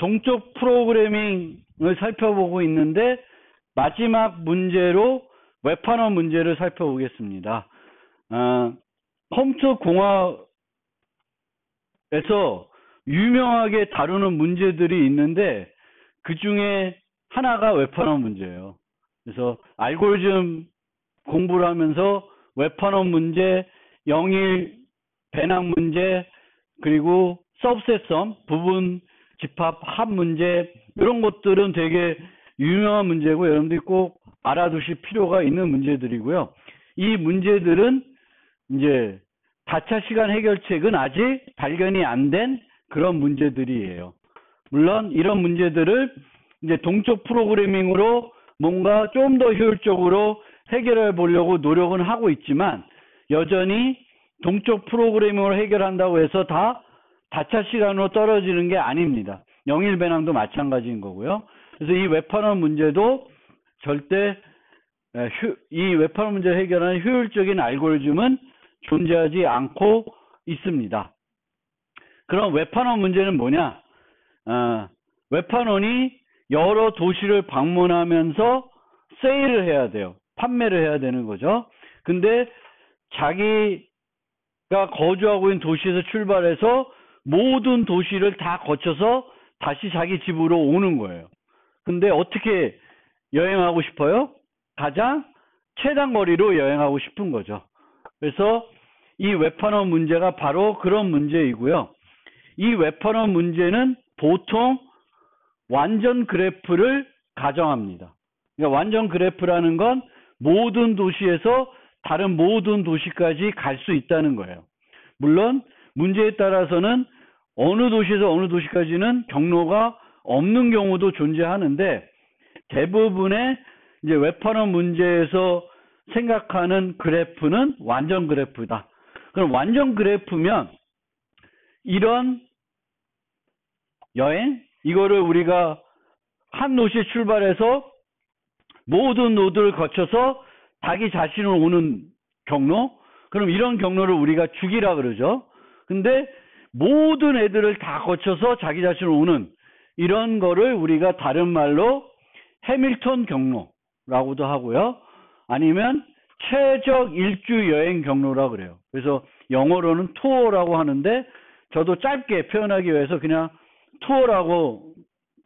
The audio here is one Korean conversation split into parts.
동적 프로그래밍을 살펴보고 있는데 마지막 문제로 웹환원 문제를 살펴보겠습니다. 컴퓨터 공학에서 유명하게 다루는 문제들이 있는데 그 중에 하나가 웹환원 문제예요. 그래서 알고리즘 공부를 하면서 웹환원 문제, 영일 배낭 문제, 그리고 서브셋섬, 부분 집합 합 문제, 이런 것들은 되게 유명한 문제고 여러분들이 꼭 알아두실 필요가 있는 문제들이고요. 이 문제들은 이제 다차 시간 해결책은 아직 발견이 안 된 그런 문제들이에요. 물론 이런 문제들을 이제 동적 프로그래밍으로 뭔가 좀 더 효율적으로 해결해 보려고 노력은 하고 있지만 여전히 동적 프로그래밍으로 해결한다고 해서 다 다차 시간으로 떨어지는 게 아닙니다. 영일 배낭도 마찬가지인 거고요. 그래서 이 웹환원 문제도 절대 이 웹환원 문제를 해결하는 효율적인 알고리즘은 존재하지 않고 있습니다. 그럼 웹환원 문제는 뭐냐? 웹환원이 여러 도시를 방문하면서 세일을 해야 돼요. 판매를 해야 되는 거죠. 근데 자기가 거주하고 있는 도시에서 출발해서 모든 도시를 다 거쳐서 다시 자기 집으로 오는 거예요. 근데 어떻게 여행하고 싶어요? 가장 최단 거리로 여행하고 싶은 거죠. 그래서 이 웹환원 문제가 바로 그런 문제이고요. 이 웹환원 문제는 보통 완전 그래프를 가정합니다. 그러니까 완전 그래프라는 건 모든 도시에서 다른 모든 도시까지 갈 수 있다는 거예요. 물론 문제에 따라서는 어느 도시에서 어느 도시까지는 경로가 없는 경우도 존재하는데 대부분의 이제 웹환원 문제에서 생각하는 그래프는 완전 그래프다. 그럼 완전 그래프면 이런 여행 이거를 우리가 한 노시에 출발해서 모든 노드를 거쳐서 자기 자신을 오는 경로, 그럼 이런 경로를 우리가 주기라 그러죠. 근데 모든 애들을 다 거쳐서 자기 자신을 오는 이런 거를 우리가 다른 말로 해밀턴 경로라고도 하고요. 아니면 최적 일주 여행 경로라고 그래요. 그래서 영어로는 투어라고 하는데 저도 짧게 표현하기 위해서 그냥 투어라고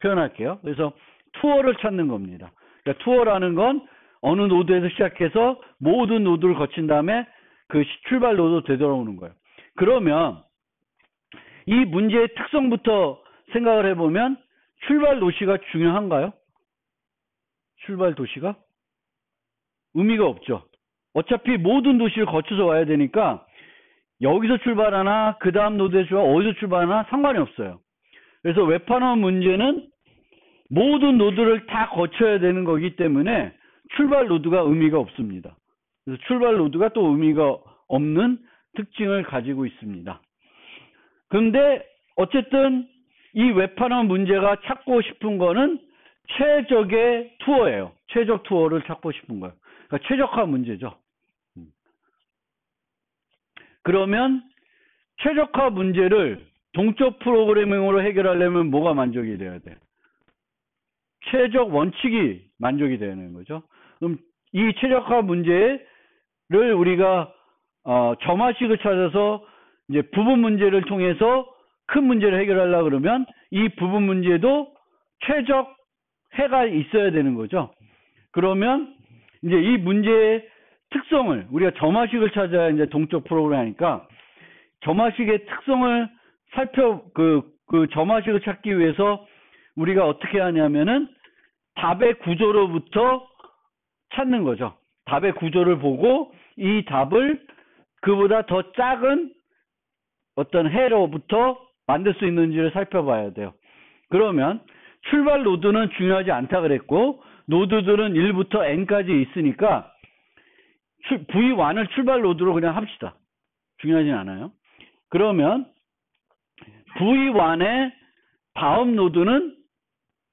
표현할게요. 그래서 투어를 찾는 겁니다. 그러니까 투어라는 건 어느 노드에서 시작해서 모든 노드를 거친 다음에 그 출발 노드 되돌아오는 거예요. 그러면 이 문제의 특성부터 생각을 해보면 출발 도시가 중요한가요? 출발 도시가? 의미가 없죠. 어차피 모든 도시를 거쳐서 와야 되니까 여기서 출발하나 그 다음 노드에서 출발, 어디서 출발하나 상관이 없어요. 그래서 웹환원 문제는 모든 노드를 다 거쳐야 되는 거기 때문에 출발 노드가 의미가 없습니다. 그래서 출발 노드가 또 의미가 없는 특징을 가지고 있습니다. 그런데 어쨌든 이 웹환원 문제가 찾고 싶은 거는 최적의 투어예요. 최적 투어를 찾고 싶은 거예요. 그러니까 최적화 문제죠. 그러면 최적화 문제를 동적 프로그래밍으로 해결하려면 뭐가 만족이 돼야 돼? 최적 원칙이 만족이 되는 거죠. 그럼 이 최적화 문제를 우리가 점화식을 찾아서 이제 부분 문제를 통해서 큰 문제를 해결하려고 그러면 이 부분 문제도 최적 해가 있어야 되는 거죠. 그러면 이제 이 문제의 특성을 우리가 점화식을 찾아야 이제 동적 프로그램 하니까 점화식의 특성을 그 점화식을 찾기 위해서 우리가 어떻게 하냐면은 답의 구조로부터 찾는 거죠. 답의 구조를 보고 이 답을 그보다 더 작은 어떤 해로부터 만들 수 있는지를 살펴봐야 돼요. 그러면 출발 노드는 중요하지 않다 그랬고 노드들은 1부터 n까지 있으니까 V1을 출발 노드로 그냥 합시다. 중요하진 않아요. 그러면 V1의 다음 노드는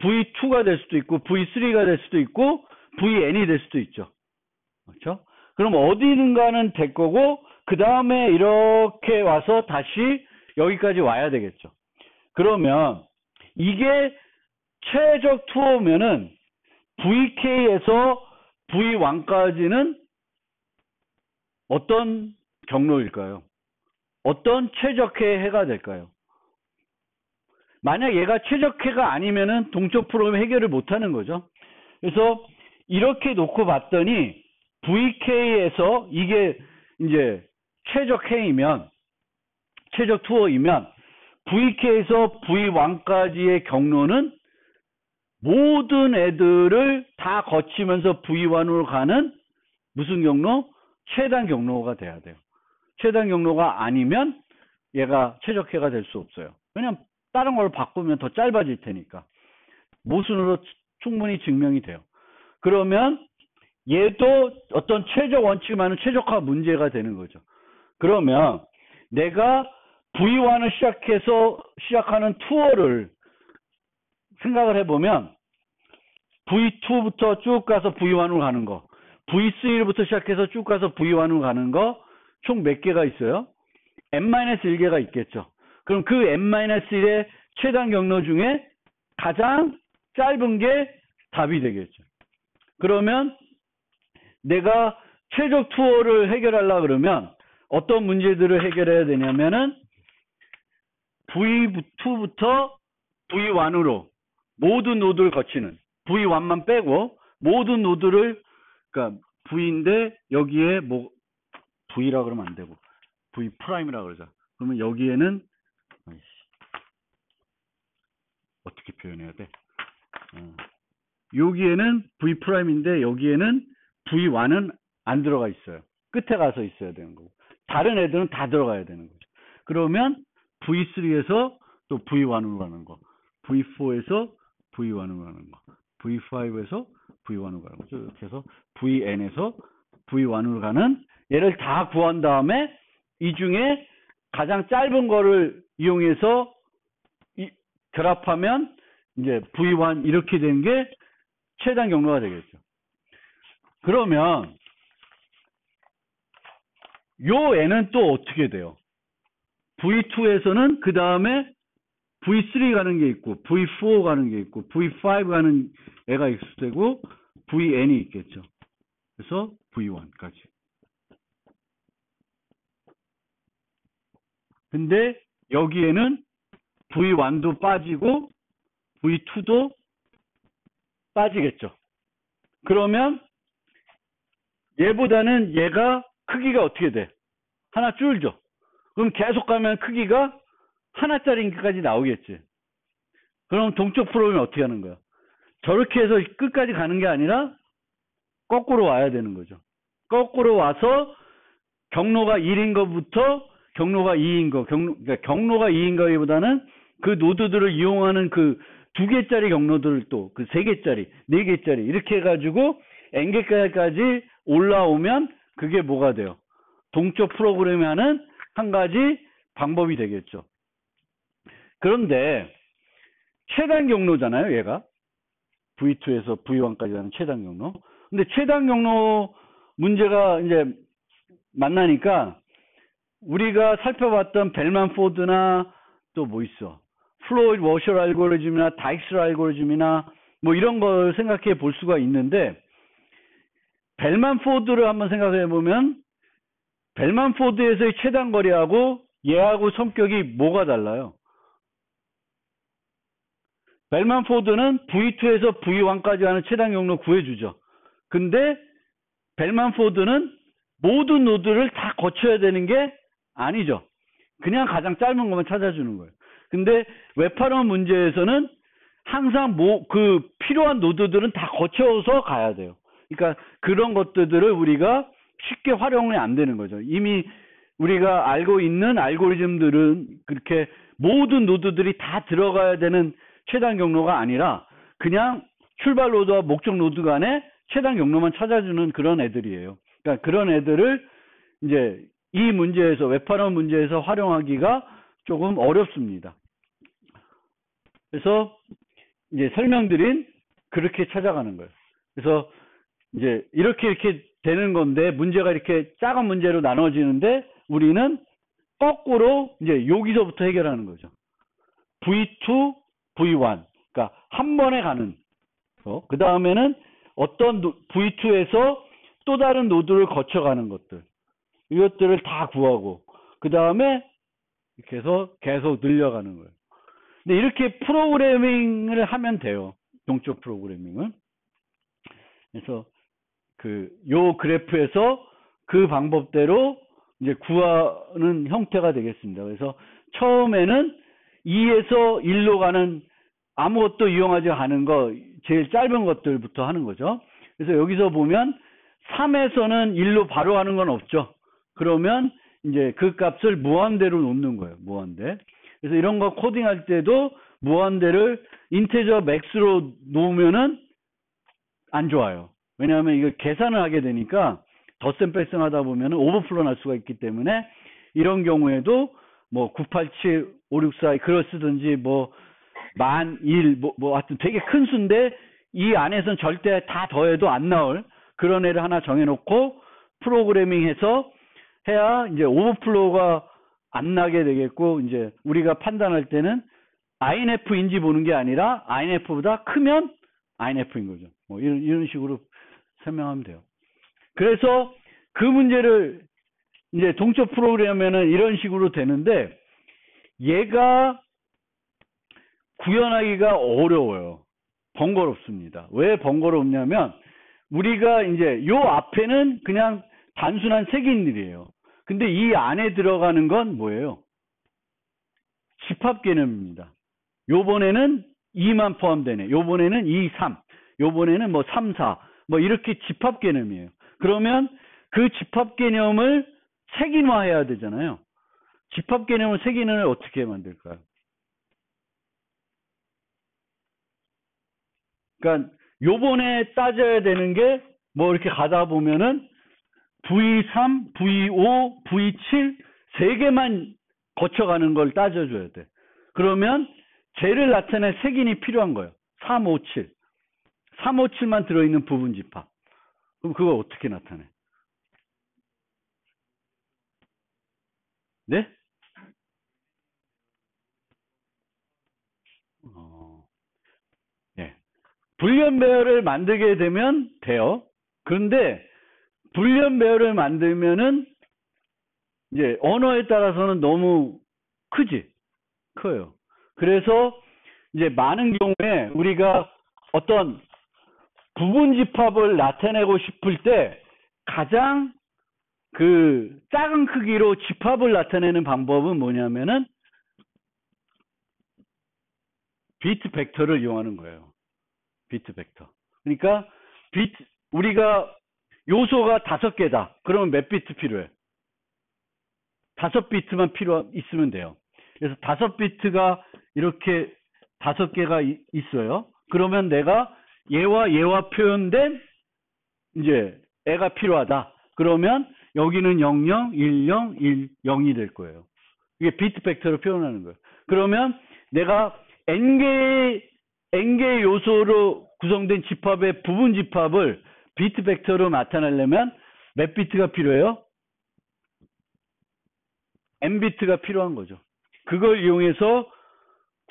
V2가 될 수도 있고 V3가 될 수도 있고 VN이 될 수도 있죠. 그렇죠? 그럼 어디든가는 될 거고 그 다음에 이렇게 와서 다시 여기까지 와야 되겠죠. 그러면 이게 최적 투어면은 VK에서 V1까지는 어떤 경로일까요? 어떤 최적의 해가 될까요? 만약 얘가 최적해가 아니면은 동적 프로그램 해결을 못하는 거죠. 그래서 이렇게 놓고 봤더니 VK에서 이게 이제 최적해이면 최적 투어이면 VK에서 V1까지의 경로는 모든 애들을 다 거치면서 V1으로 가는 무슨 경로? 최단 경로가 돼야 돼요. 최단 경로가 아니면 얘가 최적해가 될 수 없어요. 왜냐면 다른 걸 바꾸면 더 짧아질 테니까. 모순으로 충분히 증명이 돼요. 그러면 얘도 어떤 최적 원칙을 말하는 최적화 문제가 되는 거죠. 그러면 내가 V1을 시작하는 투어를 생각을 해보면 V2부터 쭉 가서 V1으로 가는 거, V3부터 시작해서 쭉 가서 V1으로 가는 거 총 몇 개가 있어요? N-1개가 있겠죠. 그럼 그 N-1의 최단 경로 중에 가장 짧은 게 답이 되겠죠. 그러면 내가 최적 투어를 해결하려고 그러면 어떤 문제들을 해결해야 되냐면은 V2부터 V1으로 모든 노드를 거치는 V1만 빼고 모든 노드를 그러니까 V인데 여기에 뭐 V라 그러면 안 되고 V 프라임이라 그러자. 그러면 여기에는 어떻게 표현해야 돼? 여기에는 V 프라임인데 여기에는 V1은 안 들어가 있어요. 끝에 가서 있어야 되는 거고. 다른 애들은 다 들어가야 되는 거죠. 그러면 V3에서 또 V1으로 가는 거, V4에서 V1으로 가는 거, V5에서 V1으로 가는 거죠. 이렇게 해서 VN에서 V1으로 가는 얘를 다 구한 다음에 이 중에 가장 짧은 거를 이용해서 결합하면 이제 V1 이렇게 된 게 최단 경로가 되겠죠. 그러면 요 애는 또 어떻게 돼요? V2에서는 그 다음에 V3 가는 게 있고 V4 가는 게 있고 V5 가는 애가 있을 테고 VN이 있겠죠. 그래서 V1까지. 근데 여기에는 V1도 빠지고 V2도 빠지겠죠. 그러면 얘보다는 얘가 크기가 어떻게 돼? 하나 줄죠. 그럼 계속 가면 크기가 하나짜리까지 나오겠지. 그럼 동적 프로그램이 어떻게 하는 거야? 저렇게 해서 끝까지 가는 게 아니라 거꾸로 와야 되는 거죠. 거꾸로 와서 경로가 1인 것부터 경로가 2인 거, 그러니까 경로가 2인 거보다는 그 노드들을 이용하는 그 2개짜리 경로들을 또 그 3개짜리, 4개짜리 이렇게 해가지고 n개까지 올라오면 그게 뭐가 돼요? 동적 프로그램이 하는 한 가지 방법이 되겠죠. 그런데 최단 경로잖아요, 얘가. V2에서 V1까지 가는 최단 경로. 근데 최단 경로 문제가 이제 만나니까 우리가 살펴봤던 벨만 포드나 또 뭐 있어? 플로이드 워셔 알고리즘이나 다익스 알고리즘이나 뭐 이런 걸 생각해 볼 수가 있는데 벨만 포드를 한번 생각해 보면 벨만 포드에서의 최단 거리하고 얘하고 성격이 뭐가 달라요? 벨만 포드는 V2에서 V1까지 하는 최단 경로 구해주죠. 근데 벨만 포드는 모든 노드를 다 거쳐야 되는 게 아니죠. 그냥 가장 짧은 것만 찾아주는 거예요. 근데 웹파럼 문제에서는 항상 그 필요한 노드들은 다 거쳐서 가야 돼요. 그러니까 그런 것들을 우리가 쉽게 활용이 안 되는 거죠. 이미 우리가 알고 있는 알고리즘들은 그렇게 모든 노드들이 다 들어가야 되는 최단 경로가 아니라 그냥 출발 노드와 목적 노드 간에 최단 경로만 찾아주는 그런 애들이에요. 그러니까 그런 애들을 이제 이 문제에서 웹파럼 문제에서 활용하기가 조금 어렵습니다. 그래서 이제 설명드린 그렇게 찾아가는 거예요. 그래서 이제 이렇게 되는 건데 문제가 이렇게 작은 문제로 나눠지는데 우리는 거꾸로 이제 여기서부터 해결하는 거죠. V2 V1. 그러니까 한 번에 가는. 그 다음에는 어떤 V2에서 또 다른 노드를 거쳐가는 것들. 이것들을 다 구하고 그 다음에 이렇게 해서 계속 늘려가는 거예요. 근데 이렇게 프로그래밍을 하면 돼요. 동적 프로그래밍을. 그래서 요 그래프에서 그 방법대로 이제 구하는 형태가 되겠습니다. 그래서 처음에는 2에서 1로 가는 아무것도 이용하지 않은 거, 제일 짧은 것들부터 하는 거죠. 그래서 여기서 보면 3에서는 1로 바로 가는 건 없죠. 그러면 이제 그 값을 무한대로 놓는 거예요. 무한대. 그래서 이런 거 코딩할 때도 무한대를 인테저 맥스로 놓으면은 안 좋아요. 왜냐하면 이거 계산을 하게 되니까 덧셈 뺄셈 하다 보면은 오버플로 날 수가 있기 때문에 이런 경우에도 뭐 987, 564 그걸 쓰든지 뭐 1001 뭐 하여튼 되게 큰 수인데 이 안에서는 절대 다 더해도 안 나올 그런 애를 하나 정해놓고 프로그래밍해서 해야 이제 오버플로가 안 나게 되겠고, 이제 우리가 판단할 때는 INF인지 보는 게 아니라 INF보다 크면 INF인 거죠. 뭐 이런 식으로 설명하면 돼요. 그래서 그 문제를 이제 동적 프로그램에는 이런 식으로 되는데 얘가 구현하기가 어려워요. 번거롭습니다. 왜 번거롭냐면 우리가 이제 요 앞에는 그냥 단순한 색인들이에요. 근데 이 안에 들어가는 건 뭐예요? 집합 개념입니다. 요번에는 2만 포함되네. 요번에는 2, 3. 요번에는 뭐 3, 4. 뭐 이렇게 집합 개념이에요. 그러면 그 집합 개념을 색인화해야 되잖아요. 집합 개념을 색인화를 어떻게 만들까요? 그러니까 요번에 따져야 되는 게 뭐 이렇게 가다 보면은 V3, V5, V7 세 개만 거쳐가는 걸 따져줘야 돼. 그러면 쟤를 나타낼 색인이 필요한 거예요. 3, 5, 7. 3, 5, 7만 들어있는 부분 집합. 그럼 그걸 어떻게 나타내? 네? 네. 불리언 배열을 만들게 되면 돼요. 그런데 불리언 배열을 만들면은 이제 언어에 따라서는 너무 크지? 커요. 그래서 이제 많은 경우에 우리가 어떤 부분 집합을 나타내고 싶을 때 가장 그 작은 크기로 집합을 나타내는 방법은 뭐냐면은 비트 벡터를 이용하는 거예요. 비트 벡터. 그러니까 우리가 요소가 5개다. 그러면 몇 비트 필요해? 5비트만 있으면 돼요. 그래서 5비트가 이렇게 5개가 있어요. 그러면 내가 얘와 표현된 이제 애가 필요하다. 그러면 여기는 00, 10, 10이 될 거예요. 이게 비트 벡터로 표현하는 거예요. 그러면 내가 n개의 요소로 구성된 집합의 부분 집합을 비트 벡터로 나타내려면 몇 비트가 필요해요? n비트가 필요한 거죠. 그걸 이용해서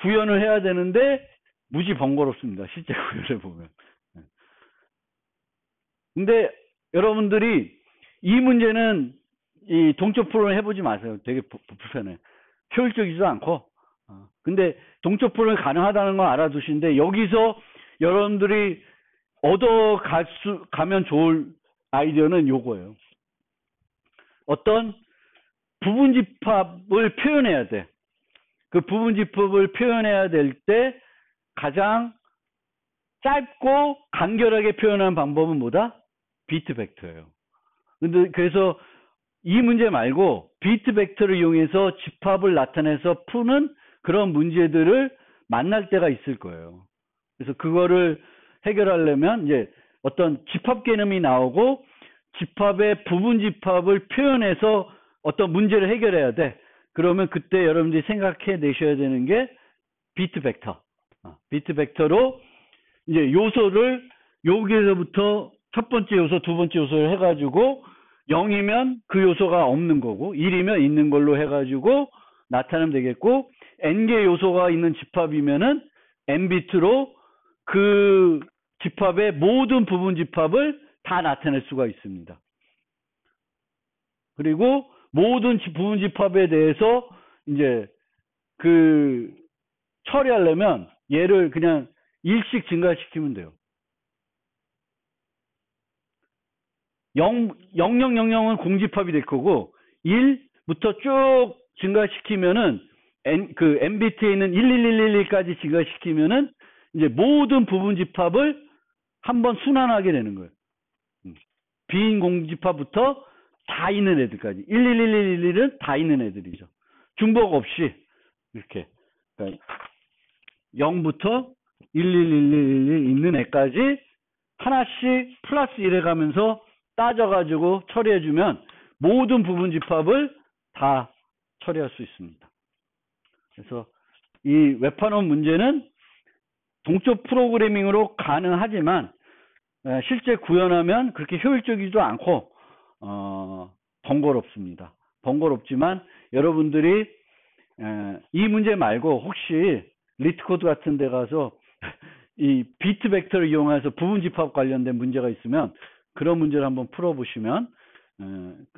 구현을 해야 되는데 무지 번거롭습니다. 실제 구현을 보면. 근데 여러분들이 이 문제는 이 동적 프로그램 해보지 마세요. 되게 불편해. 효율적이지도 않고. 근데 동적 프로그램 가능하다는 걸 알아두시는데 여기서 여러분들이 가면 좋을 아이디어는 요거예요. 어떤 부분 집합을 표현해야 돼. 그 부분 집합을 표현해야 될 때 가장 짧고 간결하게 표현하는 방법은 뭐다? 비트 벡터예요. 근데 그래서 이 문제 말고 비트 벡터를 이용해서 집합을 나타내서 푸는 그런 문제들을 만날 때가 있을 거예요. 그래서 그거를 해결하려면 이제 어떤 집합 개념이 나오고 집합의 부분 집합을 표현해서 어떤 문제를 해결해야 돼. 그러면 그때 여러분들이 생각해 내셔야 되는 게 비트 벡터. 비트 벡터로 이제 요소를 여기에서부터 첫 번째 요소, 두 번째 요소를 해가지고 0이면 그 요소가 없는 거고 1이면 있는 걸로 해가지고 나타내면 되겠고 n개 요소가 있는 집합이면은 n비트로 그 집합의 모든 부분 집합을 다 나타낼 수가 있습니다. 그리고 모든 부분 집합에 대해서 이제 그 처리하려면 얘를 그냥 1씩 증가시키면 돼요. 0000은 공집합이 될 거고 1부터 쭉 증가시키면은 그 n비트에 있는 11111까지 증가시키면은 이제 모든 부분 집합을 한번 순환하게 되는 거예요. 빈 공집합부터 다 있는 애들까지 11111은 다 있는 애들이죠. 중복 없이 이렇게 그러니까 0부터 11111 있는 애까지 하나씩 플러스 1해 가면서 따져가지고 처리해주면 모든 부분 집합을 다 처리할 수 있습니다. 그래서 이 웹판원 문제는 동적 프로그래밍으로 가능하지만 실제 구현하면 그렇게 효율적이지도 않고 번거롭습니다. 번거롭지만 여러분들이 이 문제 말고 혹시 리트코드 같은 데 가서 이 비트 벡터를 이용해서 부분 집합 관련된 문제가 있으면 그런 문제를 한번 풀어보시면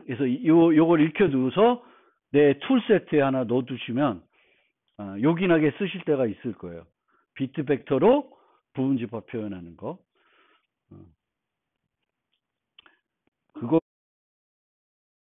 그래서 요걸 익혀두어서 내 툴 세트에 하나 넣어두시면 요긴하게 쓰실 때가 있을 거예요. 비트 벡터로 부분 집합 표현하는 거.